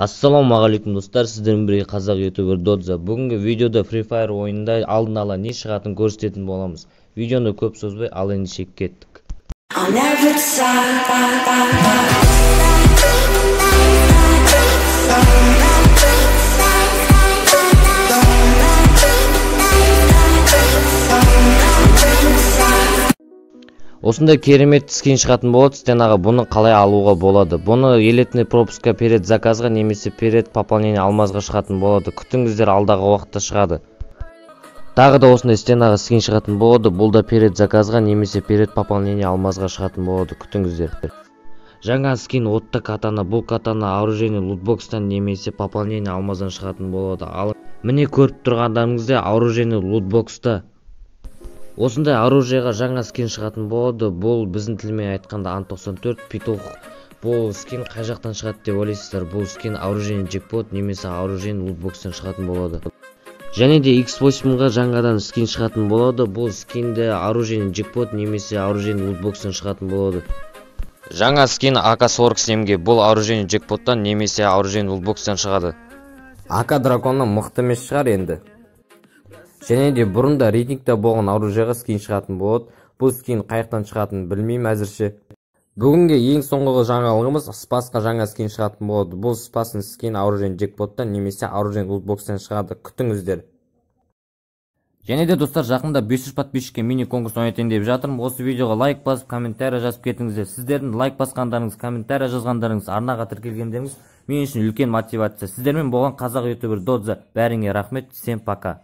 Ассалаумағалейкум достар, сіздермен бірге қазақ ютубер Додза. Бүгінгі видеода Free Fire ойынында алдын ала не шығатынын көрсететін боламыз. Видеоны көп созбай, ал ендеше кеттік. Осындай керемет скин шығатын болады. Стенаға бұны қалай алуға болады? Бұны елетный пропуска перед заказға немесе перед пополнение алмазға шығатын болады. Күтіңіздер, алдағы уақытта шығады. Тағы да осындай стенаға скин шығатын болады. Бұл да перед заказға немесе перед пополнение алмазға шығатын болады. Күтіңіздер. Жаңа скин отты катана. Бұл катана оружейный лутбокстан немесе пополнение алмаздан шығатын болады. Ал міне көріп тұрғандарыңызда оружейный лутбокста осындай оружиеға жаңа скин шығатын болады. Бұл біздің тілмен айтқанда Ан-94 Петух. Бұл скин қай жақтан шығады деп ойлайсыздар? Бұл скин оружейный джекпот немесе оружейный лутбокстан шығатын болады. Және де X8-ға жаңадан скин шығатын болады. Бұл скинде оружейный джекпот немесе оружейный лутбокстан шығатын болады. Жаңа скин АК-47-ге бұл оружейный джекпоттан немесе оружейный лутбокстан шығады. АК драконнан мықты емес шығар енді. Және де бұрында рейтингте болған оружиеға скин шығатын болады. Бұл скин қайықтан шығатынын білмеймін әзірше. Бүгінге ең соңғы жаңалығымыз Спасқа жаңа скин шығатын болады. Бұл Спастың скин оружейный джекпоттан немесе оружейный лутбокстан шығады. Күтіңіздер. Және де достар, жақында 500 подписчикке мини конкурс ойнатайын деп жатырмын. Осы видеоға лайк басып, комментарий жазып кетіңіздер. Сіздердің лайк басқандарыңыз, комментарий жазғандарыңыз, арнаға тіркелгендеріңіз мен үшін үлкен мотивация. Сіздермен болған қазақ ютубер Додза. Бәріңе рахмет. Всем пока.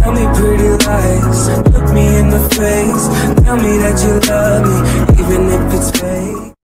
Tell me pretty lies, look me in the face, tell me that you love me, even if it's fake.